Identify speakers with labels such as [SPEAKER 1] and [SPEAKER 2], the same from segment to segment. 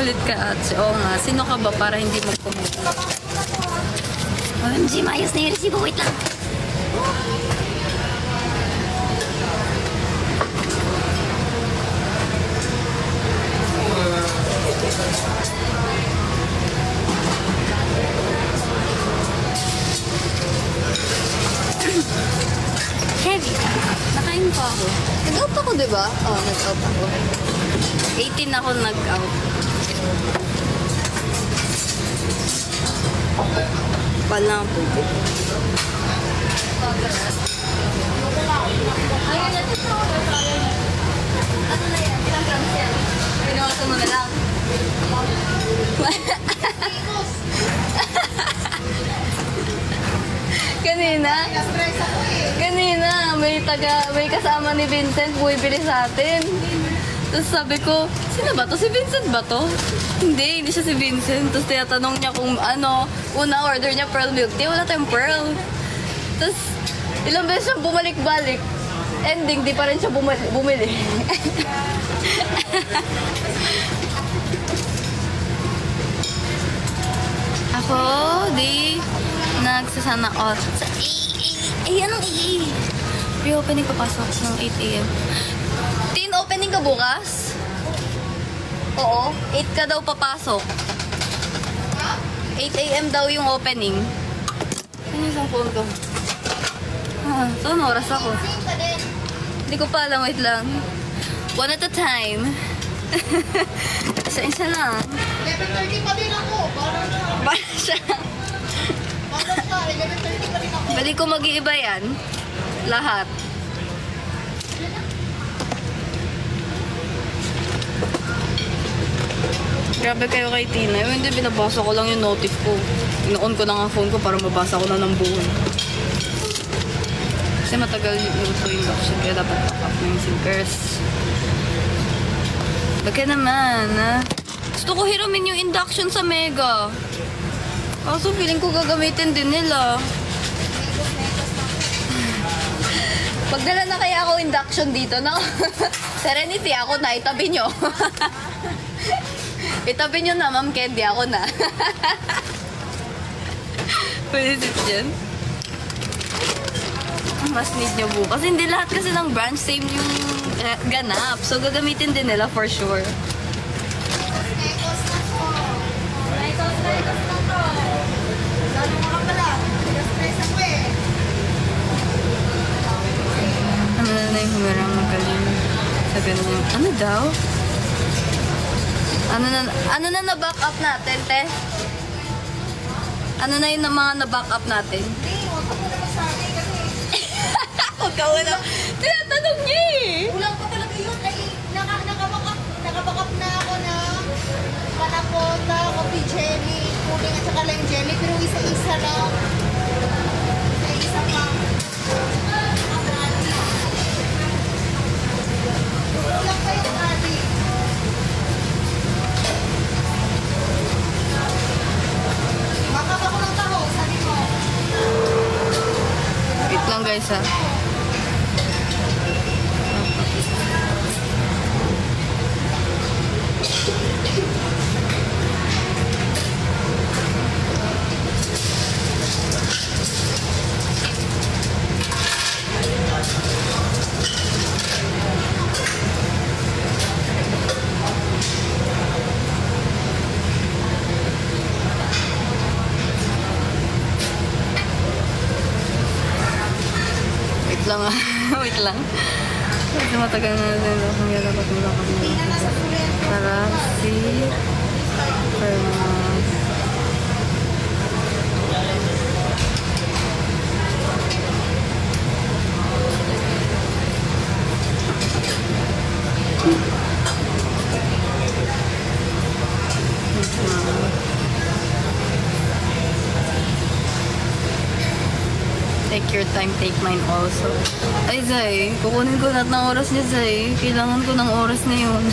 [SPEAKER 1] Kulit ka, ate. Oo nga. Sino ka ba para hindi magpumulit?
[SPEAKER 2] OMG, maayos na yung resibo. Wait lang. Heavy.
[SPEAKER 1] Nakain pa ako.
[SPEAKER 2] Nag-out ako, di ba? Oo, nag-out ako.
[SPEAKER 1] 18 ako nag-out. Pala ang tubig.
[SPEAKER 2] Ano na yan? Ilang grams yan?
[SPEAKER 1] Pinuha mo na lang. Kanina, may kasama ni Vincent, bumibili sa atin. Tapos sabi ko, sino ba to? Si Vincent ba to? Hindi siya si Vincent. Tapos tinatanong niya kung ano, una order niya pearl milk tea, wala tayong pearl. Tapos ilang beses siyang bumalik-balik. Ending, di pa rin siya bumili. Ako, di nagsasana all. Anong AA? Pre-opening papasok ng 8 a.m. Teen, opening ka bukas? Oo, 8 ka daw papasok. 8 a.m. daw yung opening. Ano yung phone ko? So, ano oras ako? Hindi ko pa alam, wait lang. One at a time. Isa-isa lang.
[SPEAKER 3] 11:30 pa din ako.
[SPEAKER 1] Para siya.
[SPEAKER 3] Basta 11:30 pa din ako.
[SPEAKER 1] Bali ko mag-iiba yan. Lahat. Grabe kayo kay Tina. Hindi, binabasa ko lang yung notif ko. Ino-on ko na nga phone ko para mabasa ko na ng buo. Kasi matagal yung induction. Kaya dapat back up na yung sinkers. Bagay naman, ha? Gusto ko hiramin yung induction sa Mega. Kaso feeling ko gagamitin din nila. Pagdala na kaya ako induction dito, no? Serenity, ako na. Itabi nyo. Itabi nyo na, Ma'am Candy. Ako na. Pwede sit dyan. Mas need nyo bukas. Hindi lahat kasi ng branch same yung ganap. So, gagamitin din nila for sure.
[SPEAKER 3] Ekos na to. Ekos na to. Lalo mo ka pala. Stress ako eh.
[SPEAKER 1] Ano na yung humirang magaling. Sabi na yung, ano daw? Ano na na-back up natin, te? Ano na yung mga na-back up natin?
[SPEAKER 3] Hindi, huwag ka mo naman sa akin kasi
[SPEAKER 1] Huwag ka wala. Tinatanong niya eh.
[SPEAKER 3] kulang pa talaga yun. Ay, nakabakap na ako na panakota, coffee jelly, pudding at saka lime jelly. Pero isa-isa lang. Isa-isa pa. Kulang pa yung adi. Makap ako ng taho, sabi mo.
[SPEAKER 1] Wait lang guys ha. Wait lang ah. Wait lang. Kasi matagal na natin ito. Kung yan dapat mula kami.
[SPEAKER 3] Hindi na nasa kulit.
[SPEAKER 1] Para si take your time, take mine also. Ay, Zay, kukunin ko lahat ng oras niya, Zay. Kailangan ko ng oras na yun.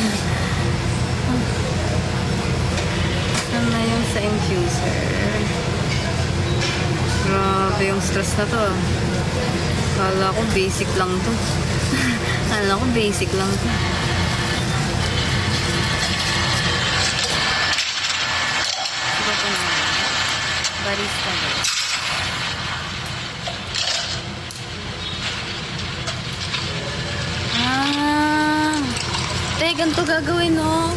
[SPEAKER 1] Saan na yung sa infuser? Grabe yung stress na to. Kala ko basic lang to. Kala ko basic lang to. barista daw. Te, ganito gagawin, no?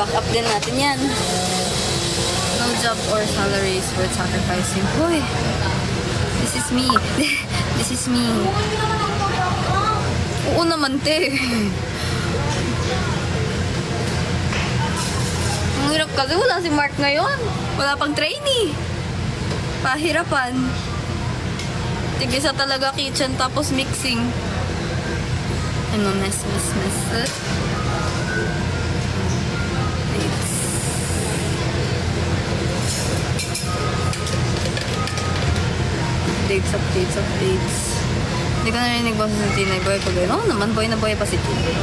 [SPEAKER 1] Back up din natin yan. No job or salary is worth sacrificing. Hoy! This is me. This is me. Oo naman, te. Ang hirap kasi wala si Mark ngayon. Wala pang trainee. Pahirapan. Tigisa talaga kitchen tapos mixing. Ano, mess. Updates. Hindi ko narinig ba sa Tinay Boy ko gano'n? Oo naman, boy na boy pa si Tinay.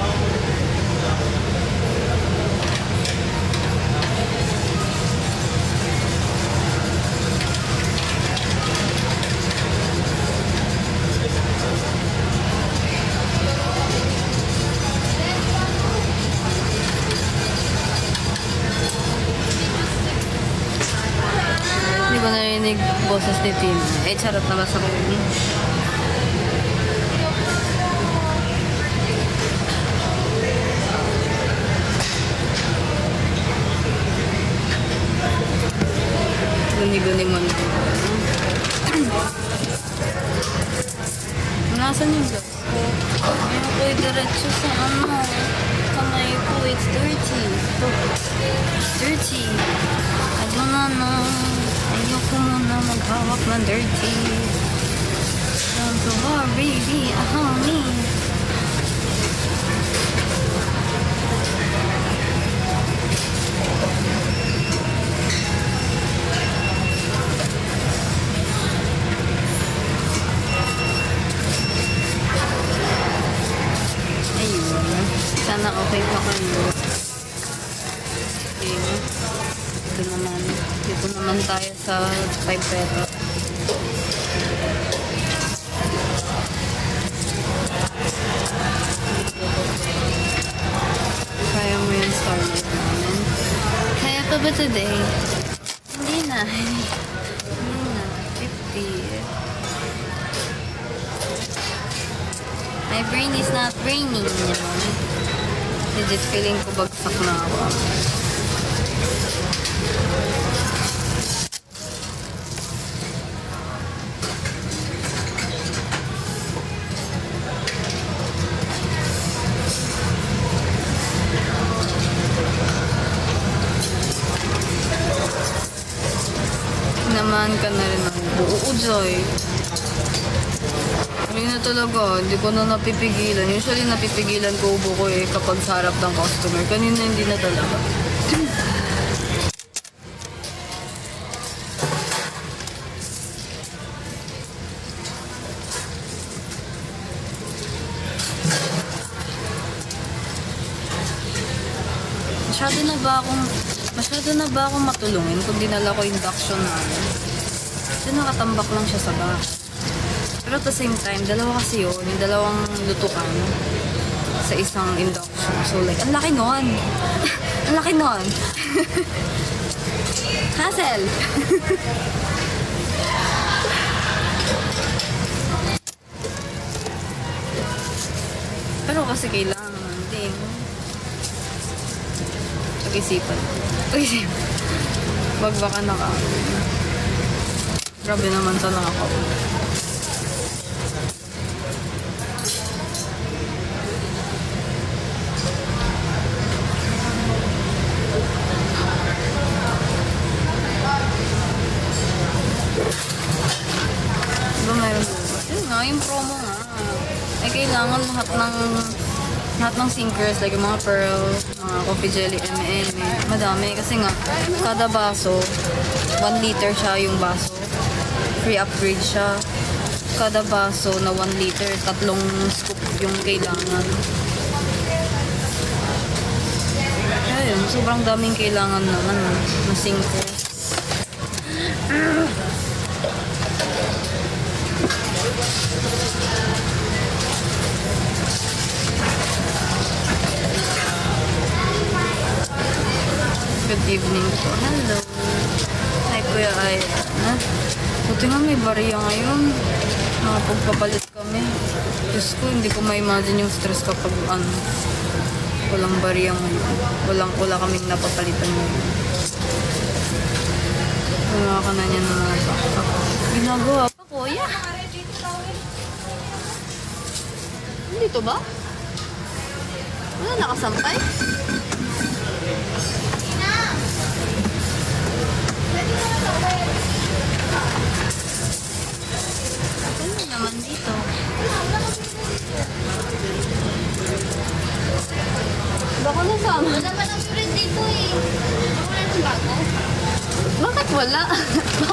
[SPEAKER 1] Hindi ko narinig boses ni Tim. Eh, charot na ba sa kanya? Guni-guni mo na. Nasaan yung gas ko? Ayun ko diretso sa ano. Kamay ko, it's dirty. Dirty. Ano na. Ayoko muna maghawak ng dirty. Don't worry, be a homie. Ayun. Sana okay pa kayo. Ayun. Dito naman tayo sa 5 pesos. Kaya mo yung Starlight namin. Kaya pa ba today? Hindi na. 50. My brain is not braining, you know. Legit feeling ko bagsak na ako. Naman ka na rin ang buo, Joy. Hindi na talaga, hindi ko na napipigilan. Usually napipigilan ko ubo ko kapag sa harap ng customer. Kanina hindi na talaga. Masyado na ba akong matulungin kung dinala ko induction namin? Kasi nakatambak lang siya sa bahay. Pero at the same time, dalawa kasi yun, yung dalawang lutukan sa isang induction. So like, ang laki nun! Ang laki nun! Hassle! Pero kasi kailangan, hindi mo. Pag-isipan. Wag baka naka. Grabe naman sa naka. Diba meron ba? Yun nga, yung promo nga. Ay kailangan lahat ng sinkers, like yung mga pearl, mga coffee jelly, madami. Kasi nga, kada baso, 1 liter siya yung baso. free upgrade siya. Kada baso na 1 liter, 3 scoop yung kailangan. Ayun, sobrang daming kailangan naman na 5. Good evening po. Hello. Hi, Kuya Ay. Buti nga may bariya ngayon. Nakapagpapalit kami. Diyos ko, hindi ko ma-imagine yung stress kapag walang bariya ngayon. Wala kaming napapalitan ngayon. Wala ka na niya ng mga baka. Ginagawa pa, Kuya. Dito ba? Wala nakasampay? Ano naman dito? Baka nasama.
[SPEAKER 2] Wala pa lang friend dito eh. Wala nang bago.
[SPEAKER 1] Bakit wala?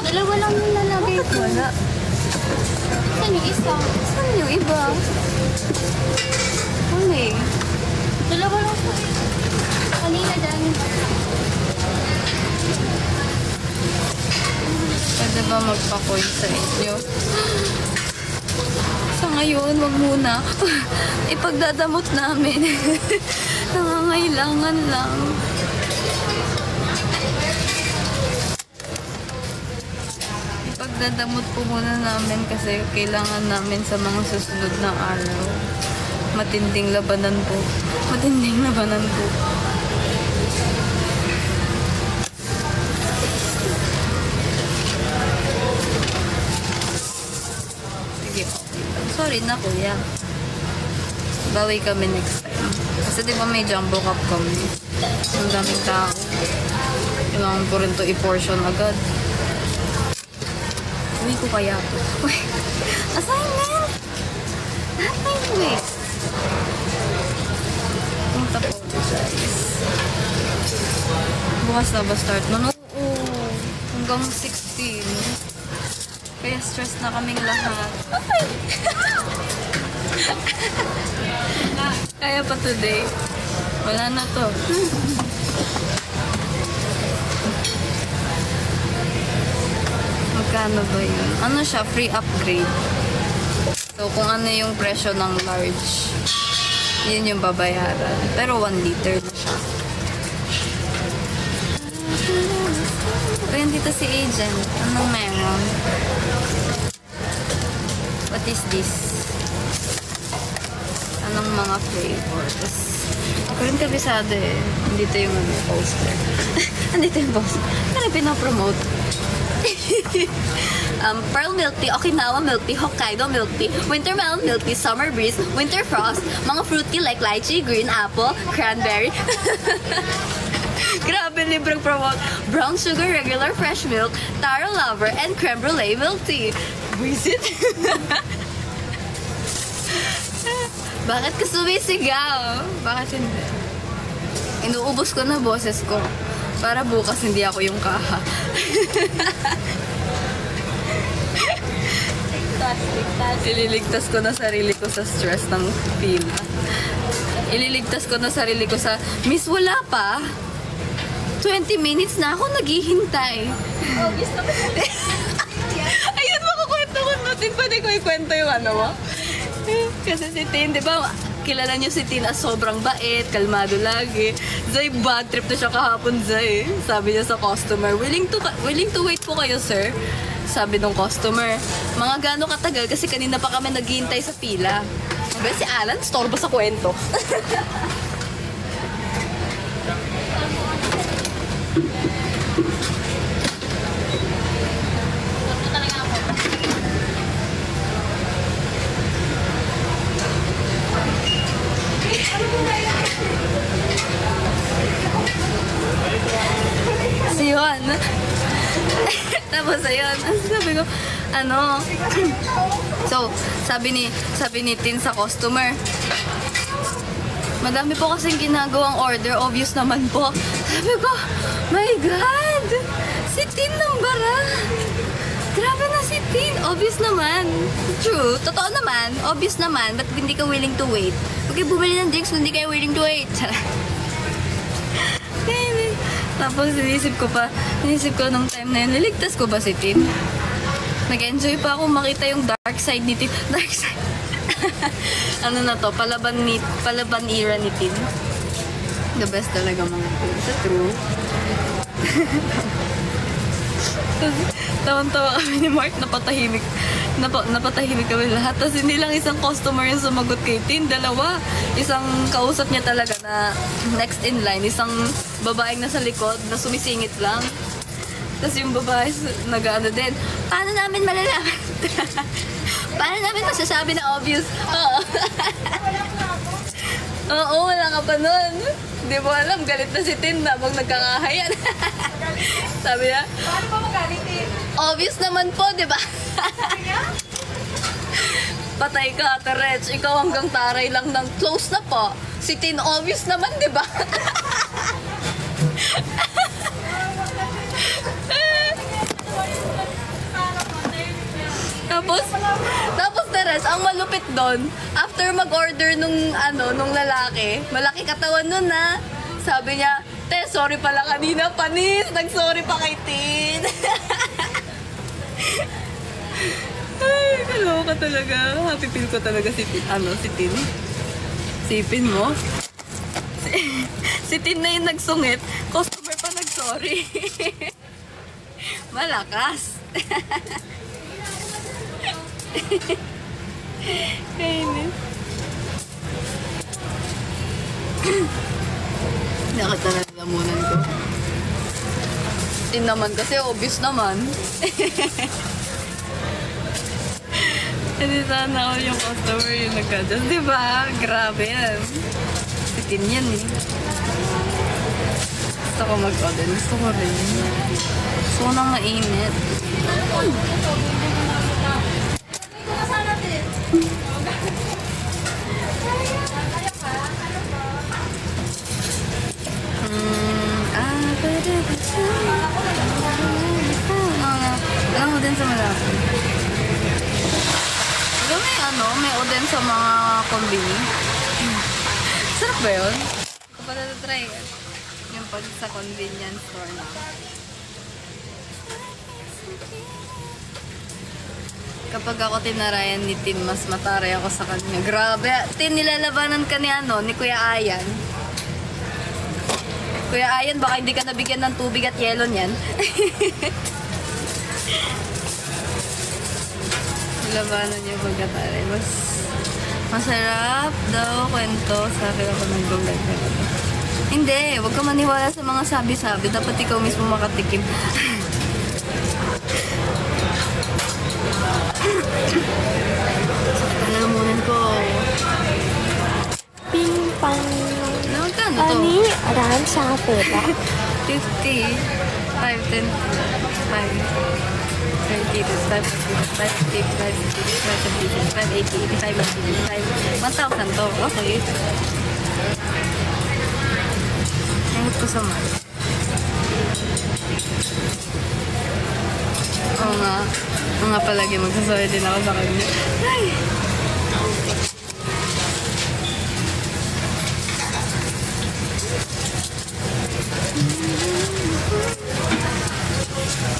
[SPEAKER 2] Dalawa lang yung lalagay
[SPEAKER 1] Bakit
[SPEAKER 2] ko.
[SPEAKER 1] wala?
[SPEAKER 2] Saan yung isa?
[SPEAKER 1] Saan yung iba? Huli.
[SPEAKER 2] Dalawa lang po eh. Kanina dyan.
[SPEAKER 1] Pwede ba magpa-coin sa inyo? Sa ngayon, wag muna. Ipagdadamot namin. Nangangailangan lang. Ipagdadamot po muna namin kasi kailangan namin sa mga susunod na araw. Matinding labanan po. Matinding labanan po. Sige po. Sorry na, Kuya. Bawi kami next time. Kasi di ba may jumbo cup kami? Ang daming tao. Kailangan ko rin to i-portion agad. Uwi ko kaya to. Uy! Assignment! Assignment! Punta po, guys. Bukas na ba start nun? Oo. Hanggang 16. Kaya stress na kaming lahat. Okay. Kaya pa today. Wala na to. Magkano ba yun? Ano siya? Free upgrade. So, kung ano yung presyo ng large, yun yung babayaran. Pero 1 liter na siya. Ayan dito si agent. Anong meron? What is this? Anong mga flavors? Ako rin kabisado eh. Andito yung poster. Andito yung poster. Kaya pinapromote. Pearl milk tea, Okinawa milk tea, Hokkaido milk tea, winter melon milk tea, summer breeze, winter frost, mga fruit tea like lychee, green apple, cranberry. Grabe, libreng promote. Brown sugar, regular fresh milk, taro lover, and creme brulee milk tea. Visit. Bakit ka sumisigaw? Bakit hindi? Inuubos ko na boses ko. Para bukas hindi ako yung kaha. Ililigtas ko na sarili ko sa stress ng pila. Ililigtas ko na sarili ko sa, Miss, wala pa. 20 minutes na ako naghihintay.
[SPEAKER 2] Oh, gusto ko.
[SPEAKER 1] Ayun, makukwento ko natin. Pwede ko ikwento yung ano mo. Kasi si Tin, di ba, kilala niyo si Tin as sobrang bait, kalmado lagi. Zay, bad trip na siya kahapon, Zay. Sabi niya sa customer, willing to wait po kayo, sir. Sabi ng customer, mga gaano katagal kasi kanina pa kami naghihintay sa pila. Sabi si Alan, storbo sa kwento.
[SPEAKER 2] Ito talaga ako.
[SPEAKER 1] So yun. Tapos ayun, sabi ko, ano, so, sabi ni Tin sa customer, madami po kasing ginagawang order, obvious naman po. Sabi ko, my God, si Tin ng bara. Grabe na si Tin. Obvious naman. True. Totoo naman. Obvious naman. Ba't hindi ka willing to wait? Okay, bumili ng drinks kung hindi kayo willing to wait. Tapos inisip ko nung time na yun, niligtas ko ba si Tin? Nag-enjoy pa ako makita yung dark side ni Tin. Dark side. Ano na to? Palaban era ni Tin. The best talaga mga Tin. Sa true. Tawan-tawa kami ni Mark, napatahimik kami lahat. Tapos hindi lang isang customer yung sumagot kay Tin, dalawa. Isang kausap niya talaga na next in line, isang babaeng nasa likod na sumisingit lang. Tapos yung babae nag-ano din, paano namin malalaman? Paano namin masasabi na obvious? Oo. Oo, wala ka pa nun. Hindi mo alam, galit na si Tin habang nagkakahayan. Sabi niya,
[SPEAKER 3] Paano ba magalitin?
[SPEAKER 1] obvious naman po, di ba? Patay ka, Terech. Ikaw hanggang taray lang ng close na po. Si Tin, obvious naman, di ba? Tapos Teres, ang malupit doon, after mag-order nung lalaki, malaki katawan nun na, sabi niya, te, sorry pala kanina, panis, nag-sorry pa kay Tin. Ay, kaloka talaga. Happy feel ko talaga si Tin. Sipin mo. Si Tin na yung nagsungit, customer pa nag-sorry. Malakas. Kainis. Nakatalamunan ko. Tin naman kasi obvious naman. Hindi sana ako yung customer yung nagka-adjust. Diba? Grabe yan. Si Tin yan eh. Gusto ko mag-order. Gusto ko rin. Gusto ko nang mainit. Alam mo din sa malapit. Alam mo may oden sa mga kombini. Sarap ba yun? Kapag na-try yung pag sa convenience store na. Kapag ako tinarayan ni Tin, mas mataray ako sa kanya. Grabe. Tin, nilalabanan ka ni Kuya Ayan. Kuya Ayan, baka hindi ka nabigyan ng tubig at yelo niyan. Labanan niya pagkatari. Mas masarap daw kwento. Sabi ako nag-vlog na ito. Hindi, huwag ka maniwala sa mga sabi-sabi. Dapat ikaw mismo makatikim. Nalamunan ko.
[SPEAKER 2] Ping pong.
[SPEAKER 1] Magkano to?
[SPEAKER 2] อันนี้ร้านชาเปิดแล้ว
[SPEAKER 1] 50, 5, 10, 5, 30, 5, 50, 5, 60, 5, 70, 5, 80, 85, 1,000 to. Okay. Nangot ko sa man. Oo nga. Oo nga palagi magsasabi din ako sa kanya. Ay!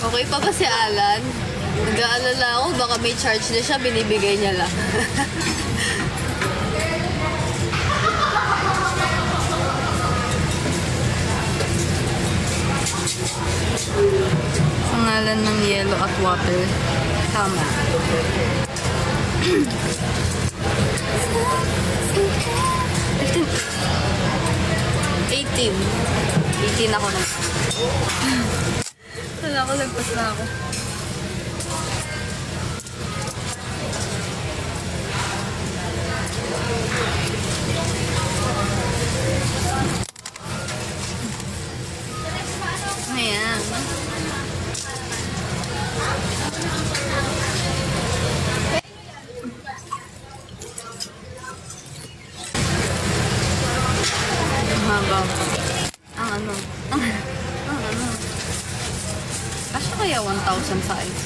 [SPEAKER 1] Okay pa ba si Alan? Nag-aalala ako, baka may charge na siya, binibigay niya lang. Pangalan ng yellow at water. Tama. 18 ako na. Wala ko, lagpas na ako. Ayan. Haba. Ang ano. Kasya kaya 1,000 size?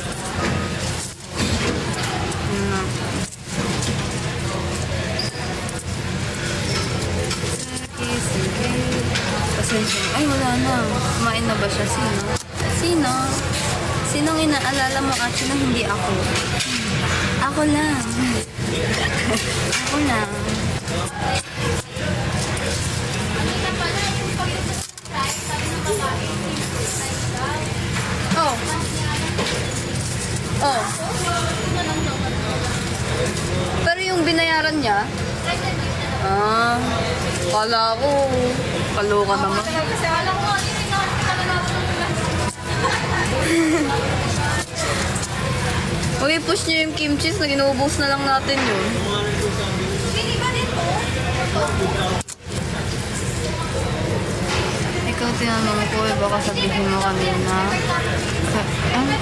[SPEAKER 1] na. Kumain na ba siya? Sino? Sino? Sinong inaalala mo, Achi, na hindi ako? Ako lang. Ako lang. Oh. Oh. Pero yung binayaran niya, kala ko, kaloka naman.
[SPEAKER 2] Kasi alam ko,
[SPEAKER 1] Uy, push niyo yung kimchi na inuubos na lang natin yun.
[SPEAKER 2] hindi ba dito?
[SPEAKER 1] Ikaw tinanong ko, baka sabihin mo kanina.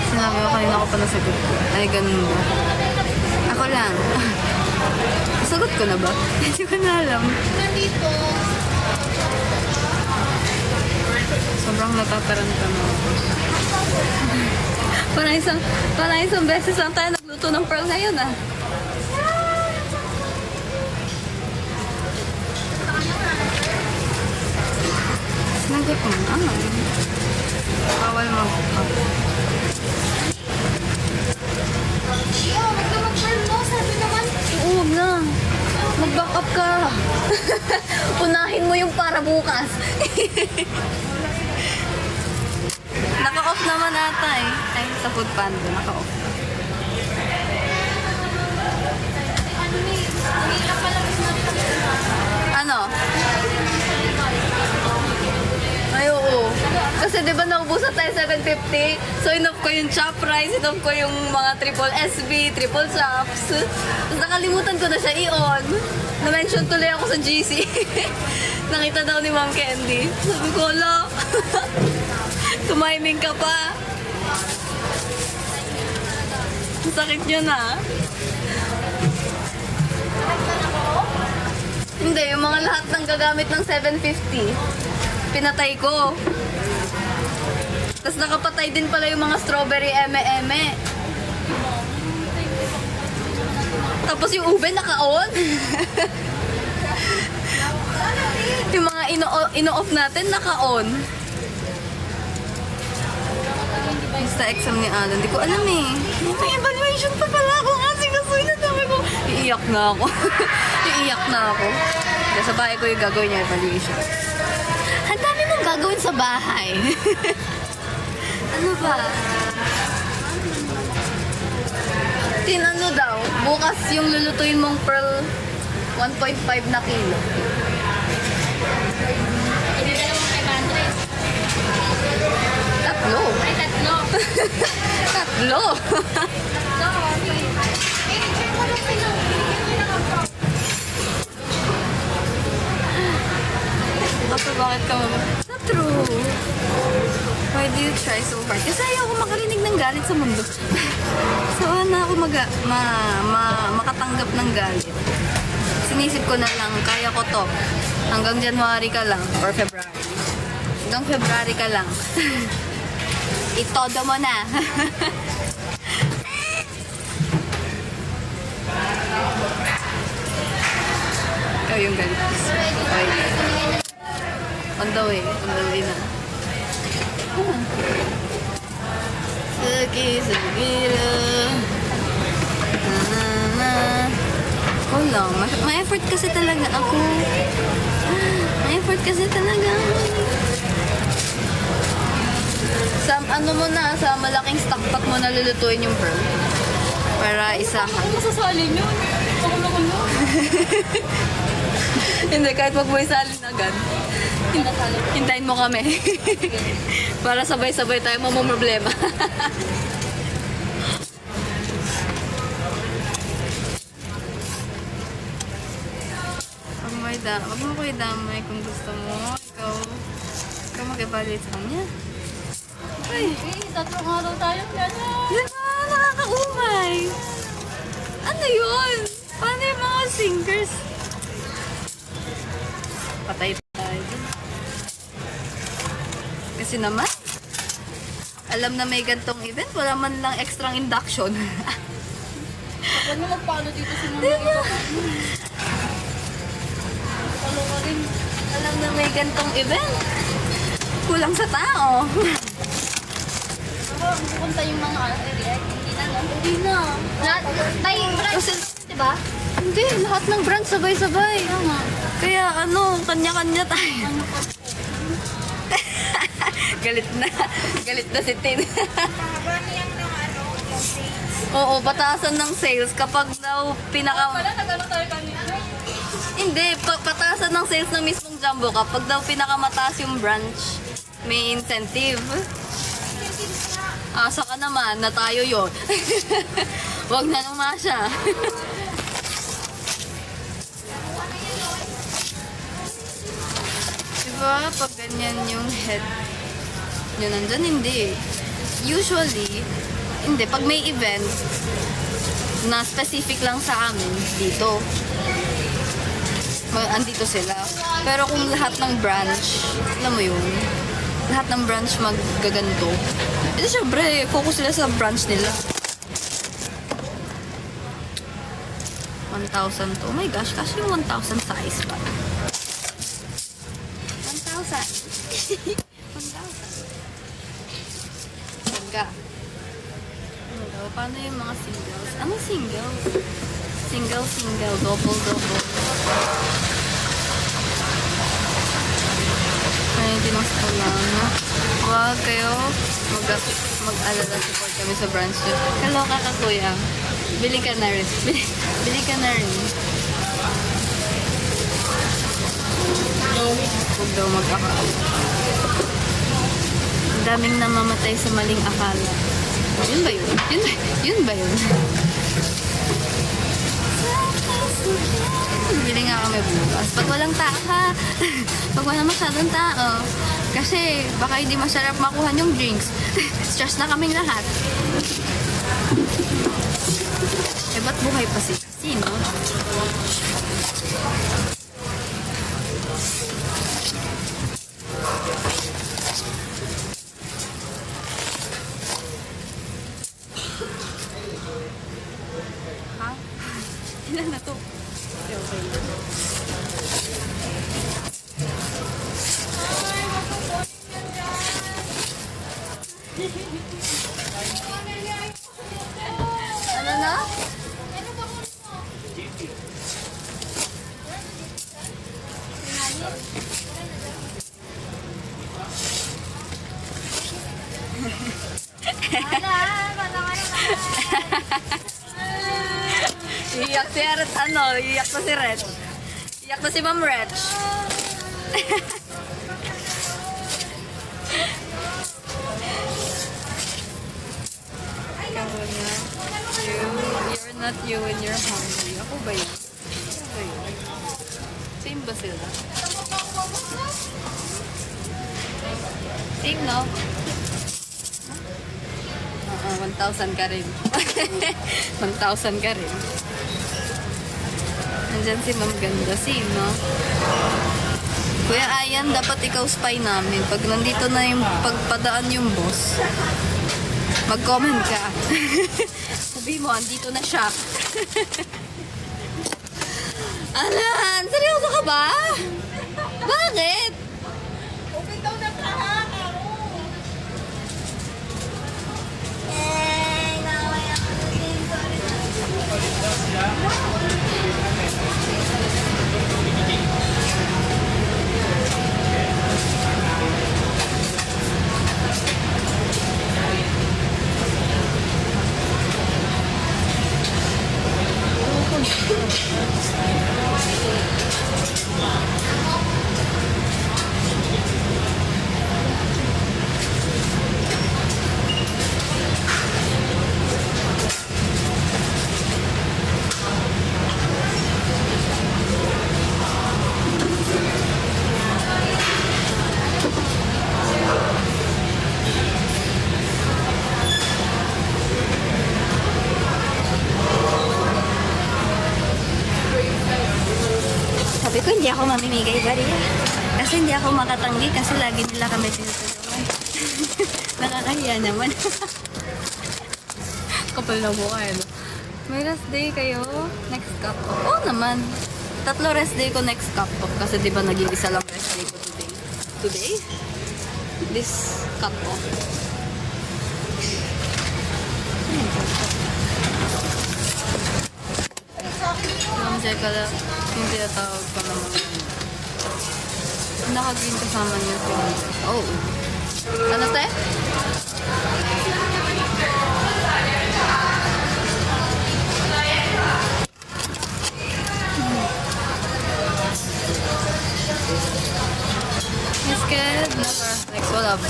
[SPEAKER 1] Sinabi mo kanina ako pa nasagot ko. Ay, ganun ba? Ako lang. Sagot ko na ba? Hindi ko na alam.
[SPEAKER 3] Nandito.
[SPEAKER 1] Sobrang natataranta mo. Parang isang beses lang tayo nagluto ng pearl ngayon ah. Sinagot mo na. Bawal mo.
[SPEAKER 2] Iyo, wag na mag-pearl mo. Sabi naman.
[SPEAKER 1] Oo, wag na. Mag-back up ka. Unahin mo yung para bukas. Naka-off naman ata eh. Ay, sa food panda, naka-off.
[SPEAKER 2] Ano ni? Hindi pa lang
[SPEAKER 1] Ano? Ay, oo. Kasi di ba naubusan tayo 750? So, inoff ko yung chop rice, inoff ko yung mga triple SB, triple chops. Tapos nakalimutan ko na siya i-on. Na-mention tuloy ako sa GC. Nakita daw ni Ma'am Candy. Sabi ko, ala. Tumiming ka pa. Ang sakit niya na. Hindi, yung mga lahat ng gagamit ng 750, pinatay ko. Tapos nakapatay din pala yung mga strawberry eme-eme. Tapos yung ube naka-on. Yung mga ino-off natin naka-on. Basta exam ni Alan, hindi ko alam eh. May evaluation pa pala ako kasi kasuy na dami ko. Iiyak na ako. Iiyak na ako. Kaya sa bahay ko yung gagawin niya evaluation. Ang dami mong gagawin sa bahay. Ano ba? Tinano daw, bukas yung lulutuin mong pearl 1.5 na kilo.
[SPEAKER 2] Hindi dalawang 500.
[SPEAKER 1] Tatlo.
[SPEAKER 2] Ay, tatlo.
[SPEAKER 1] Tatlo.
[SPEAKER 2] I-check mo lang sila.
[SPEAKER 1] Kasi bakit ka Not true. Why do you try so hard? Kasi ayaw ko makarinig ng galit sa mundo. So, na ako makatanggap ng galit. Sinisip ko na lang, kaya ko to. Hanggang January ka lang, or February. Hanggang February ka lang. Itodo mo na. Ikaw yung galit. Okay. On the way na. Sugi-sugira. Ikaw lang. Ma-effort kasi talaga ako. Ma-effort kasi talaga. Sa ano mo na, sa malaking stock pot mo na lulutuin yung pearl. Para isahan.
[SPEAKER 2] Ano masasalin yun? Ako naman mo.
[SPEAKER 1] Hindi, kahit wag mo isalin agad. Hintayin mo kami. Para sabay-sabay tayo mamumroblema. Wag mo ko idamay kung gusto mo. Ikaw mag-evaluate sa kanya. Ay,
[SPEAKER 2] Tatlong araw tayo. Gano'n.
[SPEAKER 1] diba? Nakakaumay. Ano yun? Paano yung mga singers? Patay tayo dun. Kasi naman, alam na may gantong event, wala man lang extra induction.
[SPEAKER 2] Huwag na magpalo dito sa mga
[SPEAKER 1] Diba?
[SPEAKER 2] Palo ka rin.
[SPEAKER 1] Alam na may gantong event. Kulang sa tao.
[SPEAKER 2] Pupunta yung mga area. Hindi na, no?
[SPEAKER 1] Hindi na.
[SPEAKER 2] Lahat, tayo,
[SPEAKER 1] Kasi,
[SPEAKER 2] diba?
[SPEAKER 1] hindi, lahat ng brand sabay-sabay. Kaya kanya-kanya tayo. Galit na si Tin. Oo, pataasan ng sales kapag daw Hindi, pataasan ng sales ng mismong Jumbo kapag daw pinakamataas yung branch, may incentive. Asa ka naman na tayo yon. Wag na naman siya. Diba, pag ganyan yung head yun nandyan, hindi. Usually, hindi. Pag may event na specific lang sa amin, dito. Andito sila. Pero kung lahat ng branch, alam mo yun, lahat ng branch maggaganto. Ito syempre, focus sila sa branch nila. 1,000 to. Oh my gosh, kasi yung 1,000 size ba? 1,000. 1,000. Ganda. Ano daw? Paano yung mga singles? Ano singles? Single, double. Ayun, tinong lang. Huwag kayo mag-alala, support kami sa branch nyo. Kaloka ka, kuya. Bili ka na rin. Bili ka na rin. Huwag daw mag-akala. Ang daming namamatay sa maling akala. Yun ba yun? Yun ba yun? Bili nga kami bukas. Pag walang tao ha. Pag walang masyadong tao. Kasi baka hindi masarap makuha yung drinks. Stress na kaming lahat. Eh, ba't buhay pa si Sino? Ha? Ilan na to? Okay. Ano na? Iyak si Red, iyak na si Red. Iyak na si Ma'am Red. You're not you when you're hungry. Ako ba yun? Ako ba yun? Same ba sila? Same, no? 1,000 ka rin. 1,000 ka rin. Nandyan si Ma'am Ganda. Same, no? Kuya Ayan, dapat ikaw spy namin. Pag nandito na yung pagpadaan yung boss, mag-comment ka. Sabi mo, andito na siya. Alan, seryoso ka ba? Bakit?
[SPEAKER 3] Open daw na lahat.
[SPEAKER 1] Sabi ko, hindi ako mamimigay bariya. Kasi hindi ako makatanggi kasi lagi nila kami tinutulungan. Nakakahiya naman. Kapal na mukha, no? May rest day kayo? Next cup off? Oo naman. 3 rest day ko next cup off. Kasi di ba naging isa lang rest day ko today? Today? this cut off. Ma'am Jeka lang, yung tinatawag ko naman. Naka-green kasama niya si Ma'am Jeka. Oh. Ano te? Miss Ked, never. Next, wala ba?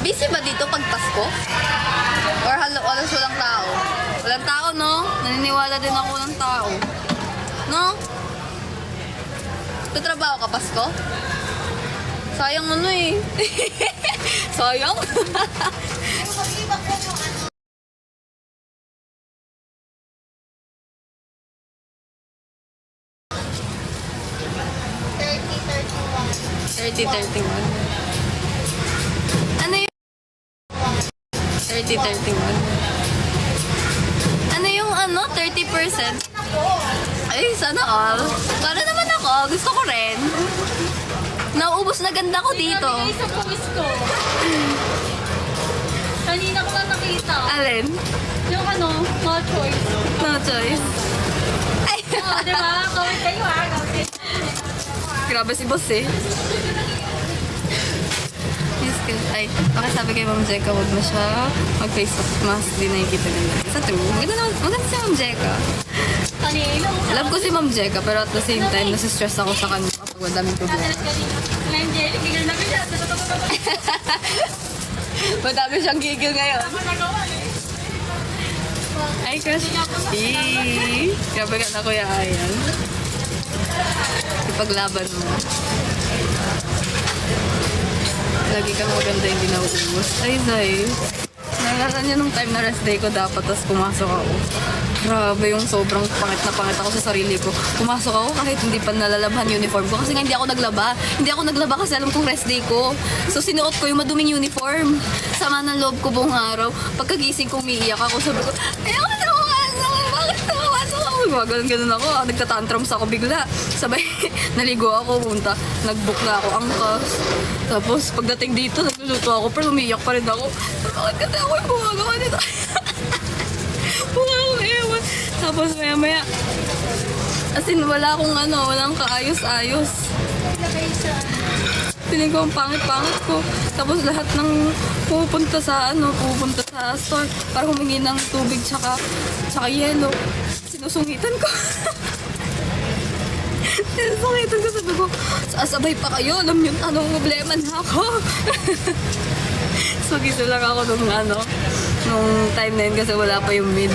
[SPEAKER 1] Busy ba dito pag Pasko? Or halos walang tao? Walang tao, no? Naniniwala din ako ng tao. No? Tutrabaho ka Pasko? Sayang ano eh. Sayang?
[SPEAKER 3] Pero mag-iba ko yung ano.
[SPEAKER 1] 30-31. Ano yung 30-31? Ano yung ano? 30%? Ay, sana all. Para naman ako. Gusto ko rin. Nauubos na ganda ko dito.
[SPEAKER 2] Isang pawis ko. Kanina ko lang nakita.
[SPEAKER 1] Alin?
[SPEAKER 2] Yung ano, no choice.
[SPEAKER 1] No choice. Ay,
[SPEAKER 2] Oh, di ba? Kawit kayo ha. Kawit.
[SPEAKER 1] grabe si boss eh. Yes, ay, pakisabi kay Ma'am Jeka, huwag na siya mag-face mask. Di nakikita nila. Sa true. Maganda si Ma'am Jeka.
[SPEAKER 2] Kanina.
[SPEAKER 1] Love ko si Ma'am Jeka, pero at the same time, nasistress ako sa kanya kapag madaming problema.
[SPEAKER 2] Katalas kanina. Ngayon, Jelly, gigil na gila.
[SPEAKER 1] Madami siyang gigil ngayon. Ay, crush. Grabe ka na, Kuya Ayan. Ipaglaban mo. Lagi kang maganda, hindi nauubos. Ay, Zay. Naalala niyo nung time na rest day ko dapat, tapos pumasok ako. Grabe yung sobrang pangit ako sa sarili ko. Pumasok ako kahit hindi pa nalalabhan uniform ko. Kasi nga hindi ako naglaba. Hindi ako naglaba kasi alam kong rest day ko. So sinuot ko yung maduming uniform. Sama ng loob ko buong araw. Pagkagising ko, umiiyak ako. Sabi ko, ayoko na pumasok. Bakit na pumasok ako? Ganun ako. Nagtatantrums ako bigla. Sabay, naligo ako. Punta. Nag-book na ako angkas. Tapos pagdating dito, nagluluto ako. Pero umiiyak pa rin ako. Bakit kasi ako yung gumagawa nito? Ewan. Tapos maya-maya, as in, wala akong walang kaayos-ayos. Piling ko ang pangit-pangit ko. Tapos lahat ng pupunta sa store para humingi ng tubig tsaka yelo. Sinusungitan ko. Sinusungitan ko, sabi ko, sasabay pa kayo, alam yun, anong problema na ako. So, gisa lang ako nung time na yun kasi wala pa yung mid.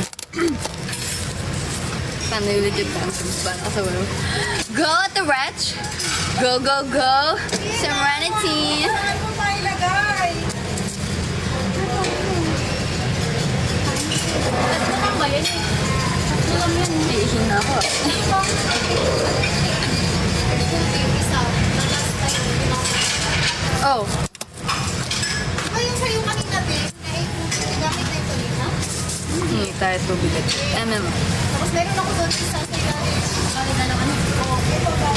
[SPEAKER 1] Paano yung legit tantrums ba? Kasi wala. Go at the wretch! Go, go, go! Serenity!
[SPEAKER 3] Ano pa ilagay?
[SPEAKER 2] Tatlo lang ba yan eh? Tatlo lang yan.
[SPEAKER 1] Iihin na ako. Oh,
[SPEAKER 3] Diba yung sa'yo kanina, babe, na gamit na yung kanina?
[SPEAKER 1] hingi tayo tubig at MM.
[SPEAKER 3] Tapos meron ako doon isa sa ilalim.
[SPEAKER 2] Bakit na naman?
[SPEAKER 3] Oo, ito ba?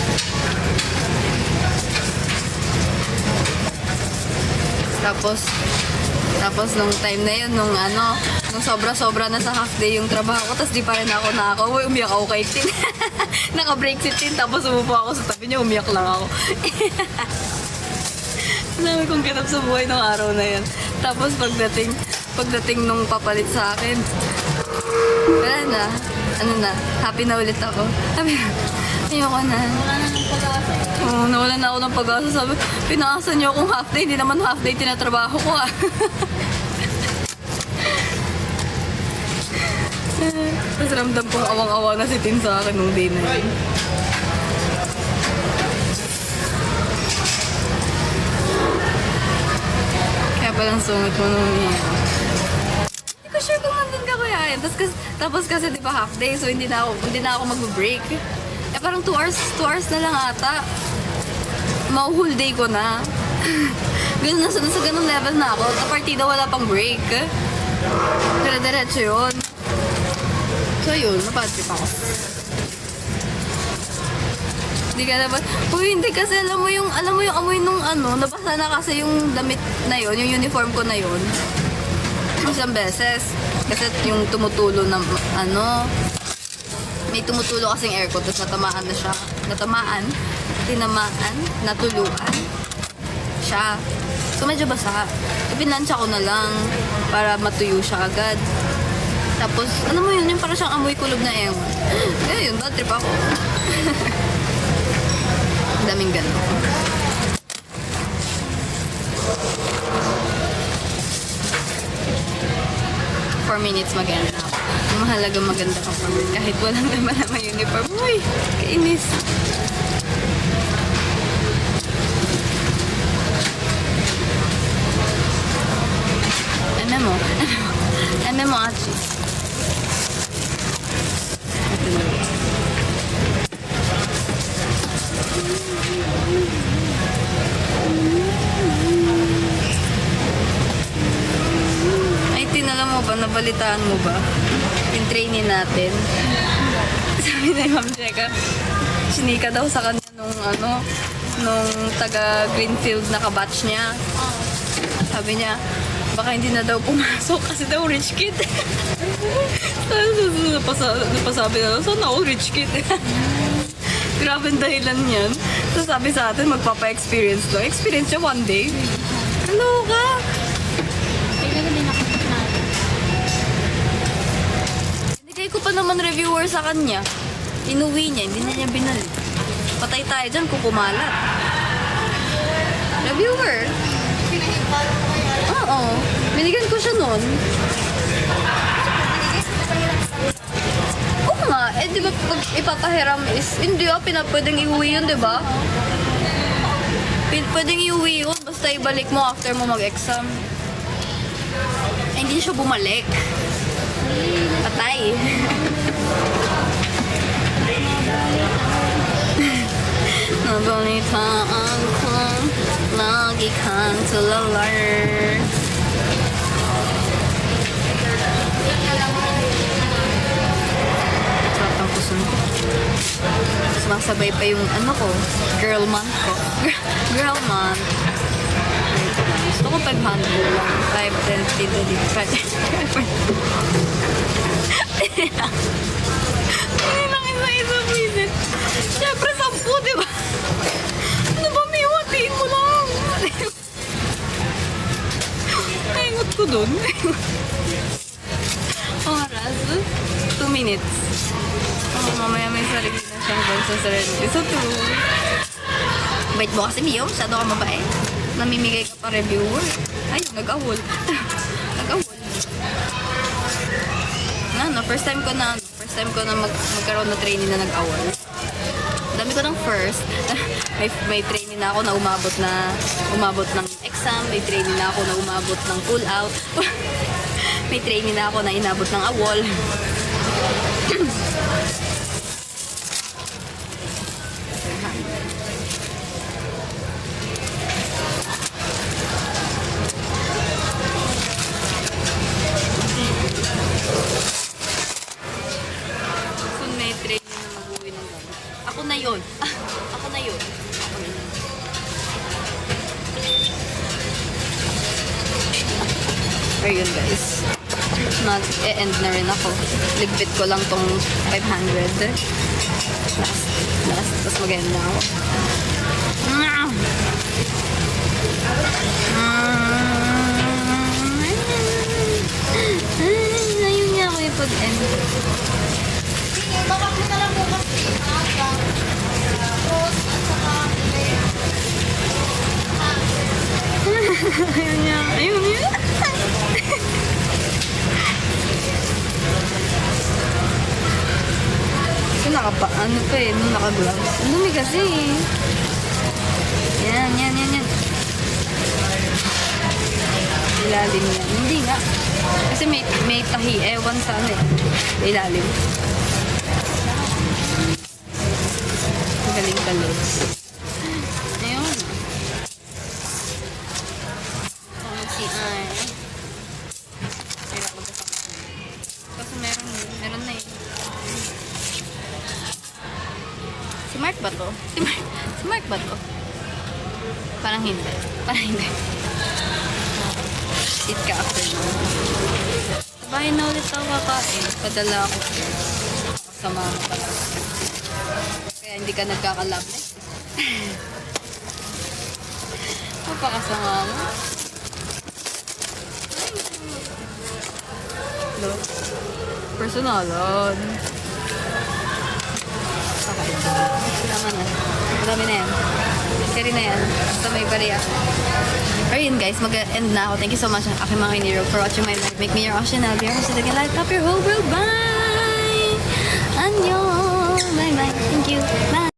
[SPEAKER 1] Tapos nung time na yun, nung sobra-sobra na sa half day yung trabaho ko, tapos di pa rin ako nakaka-uwi, umiyak ako kay Tin. Naka-break si Tin, tapos umupo ako sa tabi niya, umiyak lang ako. Sabi kong ganap sa buhay ng araw na yan. Tapos pagdating nung papalit sa akin, wala na. Happy na ulit ako. Sabi, ayoko na.
[SPEAKER 2] Wala na ng pag-asa.
[SPEAKER 1] Oo, nawalan na ako ng pag-asa. Sabi, pinaasan niyo akong half day. Hindi naman half day tinatrabaho ko ah. Tapos ramdam ko awang-awa na si Tin sa akin nung day na yun. Kaya palang sungit mo nung hindi ko sure kung nandun ka kuya. Tapos kasi di ba half day, so hindi na ako mag-break. Eh parang 2 hours na lang ata. Mau-whole day ko na. Ganun, nasa ganun level na ako. Sa partida wala pang break. Dire-diretso yun. So yun, napadrip ako. Hindi ka dapat, uy, hindi kasi alam mo yung amoy nung ano, nabasa na kasi yung damit na yon, yung uniform ko na yon. Isang beses. Kasi yung tumutulo ng, ano, may tumutulo kasing aircon, tapos natamaan na siya. Tinamaan, natuluan siya. So medyo basa. Pinansya ko na lang para matuyo siya agad. Tapos, ano mo yun, yung parang siyang amoy kulob na ewan. Kaya yun, bad trip ako. Ang daming gano'n. For minutes maganda ako. Ang mahalaga maganda ka for minutes. Kahit walang naman naman uniform. Uy, kainis. Mo, Achi. Ito na. Ay, tinala mo ba? Nabalitaan mo ba? Yung trainee natin. Sabi na yung Ma'am Jeka, sinika daw sa kanya nung taga Greenfield na kabatch niya. Sabi niya, baka hindi na daw pumasok kasi daw rich kid. Napasabi na lang, sana ako rich kid. Grabe ang dahilan yan. So sabi sa atin, magpapa-experience daw. Experience siya one day. Hello ka?
[SPEAKER 2] Kailan din ako natin.
[SPEAKER 1] Binigay ko pa naman reviewer sa kanya. Inuwi niya, hindi na niya binalik. Patay tayo dyan kung kumalat. Reviewer.
[SPEAKER 3] Pinahipal ko kaya.
[SPEAKER 1] Oo. Binigyan ko siya nun. Oo nga. Eh, di ba pag ipapahiram is, hindi pwedeng iuwi yun, di ba? Pwedeng iuwi yun, basta ibalik mo after mo mag-exam. Eh, hindi siya bumalik. Patay. Nabalitaan ko, lagi kang tulalar. Sarap ang puso ko. Sumasabay pa yung ano ko, girl month ko. Girl month. Wait lang. Gusto ko 500 lang. 5, 10, 15, 20, 20. Hindi lang isa-isa visit. Siyempre 10, di ba? Ano ba, may watiin mo lang. Naingot ko dun. Oras. 2 minutes. Oh, mamaya may sarili na siyang bansa sa sarili. So, 2. Bait mo kasi, Mio. Masyado ka mabae. Namimigay ka pa reviewer. Ayun, nag-awol. Nag-awol. First time ko na magkaroon ng training na nag-awol. Dami ko ng first. may training na ako na umabot ng exam. May training na ako na umabot ng pull out. May training na ako na inabot ng awol. Ako na yun. Ayun guys. Nag-e-end na rin ako. Ligpit ko lang tong 500. Last. Tapos mag-end na ako. Ayun nga ako yung pag-end.
[SPEAKER 3] Sige, baka ko na lang bukas aga. Tapos, at saka,
[SPEAKER 1] Ayun nga. So, ano pa eh, nung naka-gloves. Ang dumi kasi eh. Yan. Ilalim yan. Hindi nga. Kasi may tahi. Ewan sa ano eh. Ilalim. Galing talog. Ayun. Si Ay. Hirap magkasakit. Kasi meron na eh. Si Mark ba to? Si Mark ba to? Parang hindi. Parang hindi. Eat ka after nun. Sabahin na ulit ako kakain. Padala ako. Kasama mo pala. Kaya hindi ka nagkakalabless. Mapakasama mo. Hello? Personalan. Okay. Tama na. Marami na yan. Carry na yan. Basta may bariya. Ayun guys, mag-end na ako. Thank you so much aking mga iniro for watching my life. Make me your ocean. I'll be your host. Light up your whole world. Bye! Annyeong! Bye bye. Thank you. Bye!